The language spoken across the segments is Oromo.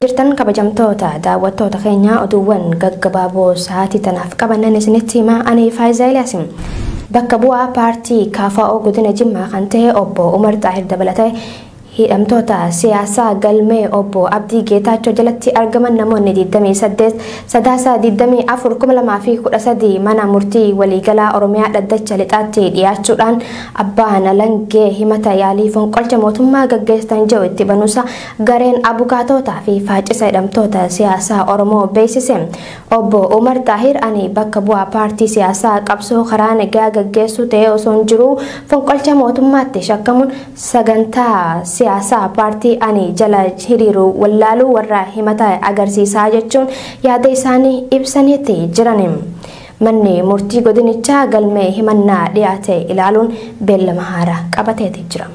Jirtan kabajamtoota daawwattoota keenya oduuwwan gaggabaaboo sa'aatii tanaaf qabannan isinitti himaa ani Faayiza Iliyaasin. Bakka bu'aa paartii KFO godina Jimmaa kan ta'e obbo Umar Xaahir dabalatee hidhamtoota siyaasaa galmee obbo Abdii Geetaachoo jalatti argaman namoonni 28 sadaasa 24,2013 mana murtii waliigalaa Oromiyaa dhaddacha lixaatti dhiyaachuudhaan abbaan alangee himata yaalii fonqolcha mootummaa gaggeessan jiru itti banuusa gareen abukaatootaa fi faacisa hidhamtoota siyaasaa Oromoo beeksise. Obbo Umar Xaahir ani bakka bu'aa paartii siyaasaa qabsoo karaa nagaa gaggeessuu ta'ee osoo hin jiru fonqolcha mootummaatti shakkamuun sagantaa siyaasaa paartii ani jala hiriiru wallaaluu warra himata agarsiisaa jechuun yaada isaanii ibsaniitti jiran. Manni murtii godinichaa galmee himannaa dhiyaate ilaaluun beellama haaraa qabateeti jira.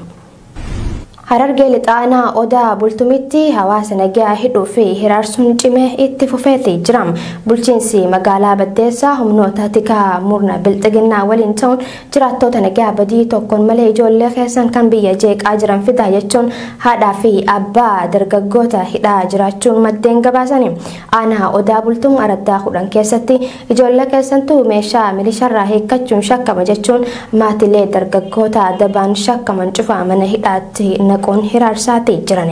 Harargee lixaanaa Odaa Bultumitti hawaasa nagaa hidhuu fi hiraarsuun cimee itti fufeeti jira. Bulchiinsi magaalaa Baddeessaa humnoota tikaa murna bilxiginnaa waliin ta'uun jiraattota nagaa badii tokkoon malee ijoollee keessan kan biyya jeeqaa jiran fidaa jechuun haadhaa fi abbaa dargaggoota hidhaa jiraachuun maddeen gabaasani. Aanaa Odaa Bultum araddaa 10 keessatti ijoollee keessantuu meeshaa milisharraa hiikkachuun shakkama jechuun maatilee dargaggoota dabaan shakkaman cufaa mana hidhaatti kun hiraarsaati jiran.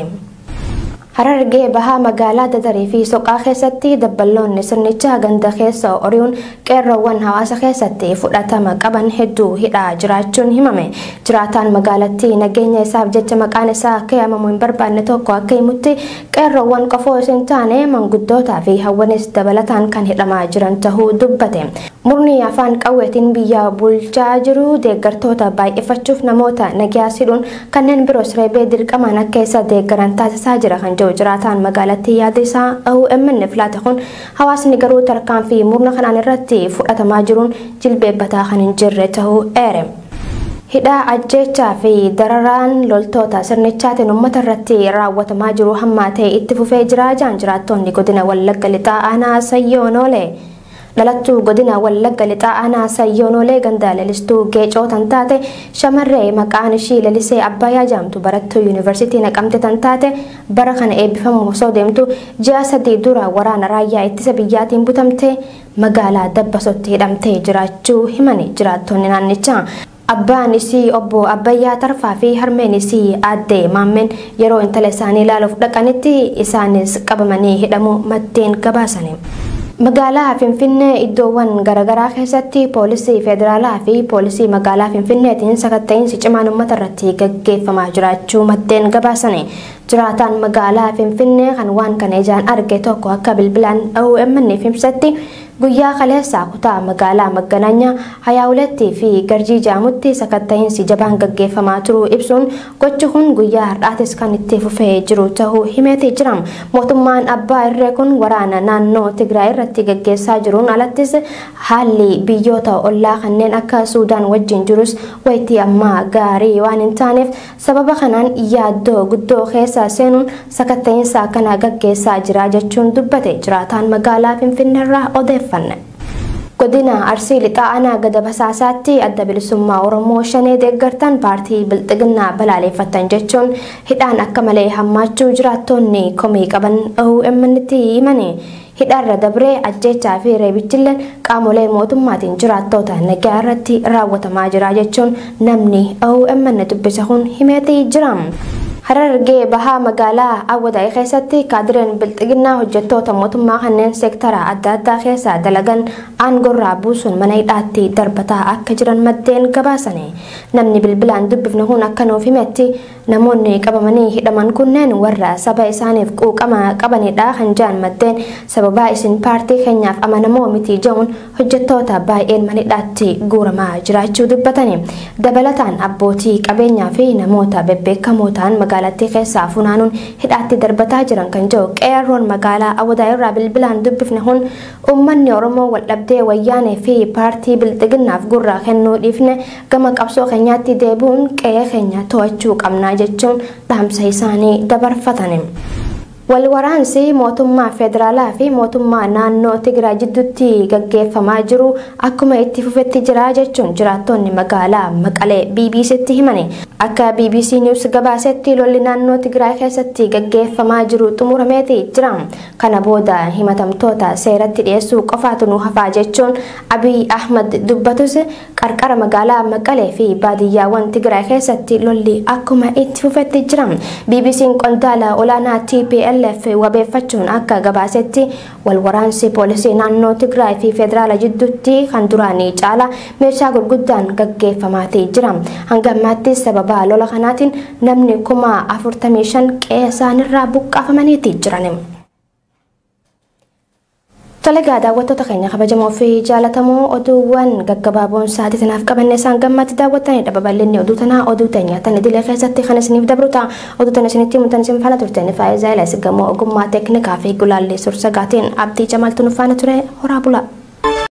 Harargee bahaa magaalaa Dadarii fi Soqaa keessatti dabballoonni sirnichaa ganda keessa ori'uun qeerroowwan hawaasa keessatti fudhatama qaban hedduu hidhaa jiraachuun himame. Jiraataan magaalattii nageenya isaaf jecha maqaan isaa akka yaamamu hin barbaanne tokko akka himutti qeerroowwan qofoo hin taane manguddootaa fi hawwanis dabalataan kan hidhamaa jiran tahuu dubbate. Murni afaan qawweetiin biyya bulchaa jiru deeggartoota baay'ifachuuf namoota nagaa hidhuun kanneen biroos reebee dirqamaan akka isa deeggaran taasisaa jira kan jiraataan magaalattii yaada isaa OMN filaate kun hawaasni garuu tarkaanfii murna kanaan irratti fudhatamaa jiruun jilbeebbataa kan hin jirre tahuu eere. Hidhaa ajjechaa fi dararaan loltoota sirnichaatiin uummata irratti raawwatamaa jiru hammaatee itti fufee jira jiraattonni godina Wallagga Lixaa aanaa Sayyoonoolee. Dhalattuu godina Wallagga Lixaa aanaa Sayyoonoolee ganda lalistuu Geecoo tan taate shamarree maqaan ishii lalisee Abbayyaa jedhamtu barattuu yuunivarsiitii Naqamte tan taate bara kana eebbifamu osoo deemtu ji'a 3 dura waraana raayyaa ittisa biyyaatiin butamtee magaalaa Dabbasotti hidhamtee jiraachuu himani jiraattonni naannichaa. Abbaan isii obbo Abbayyaa Tarfaa fi harmeen isii aadde Maammeen yeroo intala isaanii ilaaluuf dhaqanitti isaanis qabamanii hidhamuu maddeen gabaasani. Magaalaa Finfinnee iddoowwan garagaraa keessatti poolisii federaalaa fi poolisii magaalaa Finfinneetiin sakatta'insi cimaan uummata irratti gaggeeffamaa jiraachuu maddeen gabaasani. Jiraataan magaalaa Finfinnee kan waan kana ijaan arge tokko akka bilbilaan OMN ibsetti guyyaa kaleessaa kutaa magaalaa Maganaanya Hayyaawuletti fi Garjii Jaamutti sakatta'insi jabaan gaggeeffamaa turuu ibsuun gochi kun guyyaa har'aatis kan itti fufee jiru tahuu himeeti jira. Mootummaan abbaa irree kun waraana naannoo Tigraay irratti gaggeessaa jiruun alattis haalli biyyoota ollaa kanneen akka Suudaan wajjin jirus wayitii ammaa gaarii waan hin taaneef sababa kanaan yaaddoo guddoo keessa seenuun sakatta'insa kana gaggeessaa jira jechuun dubbate jiraataan magaalaa Finfinneerraa odeeffanne. Godina Arsii Lixaa aanaa Gada Basaasaatti adda bilisummaa Oromoo shanee deeggartan paartii bilxiginnaa balaaleffatan jechuun hidhaan akka malee hammaachuu jiraattonni komii qaban OMN'tti himani. Hidhaarra dabree ajjechaa fi reebichilleen qaamolee mootummaatiin jiraattota nagaa irratti raawwatamaa jira jechuun namni OMN dubbise kun himeetii jira. Harargee bahaa magaalaa Awwadaay keessatti kaadireen bilxiginnaa hojjettoota mootummaa kanneen seektara adda addaa keessa dalagan aangorraa buusuun mana hidhaatti darbataa akka jiran maddeen gabaasani. Namni bilbilaan dubbifne kun akka nuuf himetti namoonni qabamanii hidhaman kunneen warra saba isaaniif quuqama qabanidha kan jedhan maddeen sababaa isin paartii keenyaaf amanamoo miti jedhuun hojjettoota baay'een mana hidhaatti guuramaa jiraachuu dubbatani. Dabalataan abbootii qabeenyaa fi namoota bebbeekamoo ta'an magaalattii keessaa funaanuun hidhaatti darbataa jiran kan jedhu qeerroon magaalaa Awwadaay irraa bilbilaan dubbifne kun uummanni Oromoo waldhabdee wayyaanee fi paartii bilxiginnaaf gurraa kennuu dhiifne gama qabsoo keenyaatti deebi'uun qe'ee keenya to'achuu qabnaa jechuun dhaamsa isaanii dabarfatani. Walwaraansi mootummaa federaalaa fi mootummaa naannoo Tigraay jidduutti gaggeeffamaa jiru akkuma itti fufetti jira jechuun jiraattonni magaalaa Maqalee BBC'tti himani. Akka BBC News gabaasetti lolli naannoo Tigraay keessatti gaggeeffamaa jiru xumurameeti jira. Kana booda himatamtoota seeratti dhiyeessuu qofaatu nu hafaa jechuun Abiy Ahmad dubbatus qarqara magaalaa Maqalee fi baadiyyaawwan Tigraay keessatti lolli akkuma itti fufetti jira. BBC'n qondaala olaanaa TPLF wabeeffachuun akka gabaasetti walwaraansi poolisii naannoo Tigraay fi federaala jidduutti kan duraanii caala meeshaa gurguddaan gaggeeffamaatee jira. Hanga ammaatti sababa lola kanaatiin namni 45,000 qe'ee isaaniirraa buqqaafamaniiti jiran. Tolega daawwattoota keenya kabajamoo fi jaalatamoo oduuwwan gaggabaaboon sa'aatii tanaaf qabanne isaan gammatti daawwattanii babal'inni oduu tanaa oduu teenya tan idilee keessatti kan isiniif dabruta oduu tan isinitti himuun tan isin faana turteen Faayizaa Ilaasis gamoo ogummaa teeknikaa fi gulaallee suur-sagaatiin Abdii Jamaltu nu faana ture horaa bula.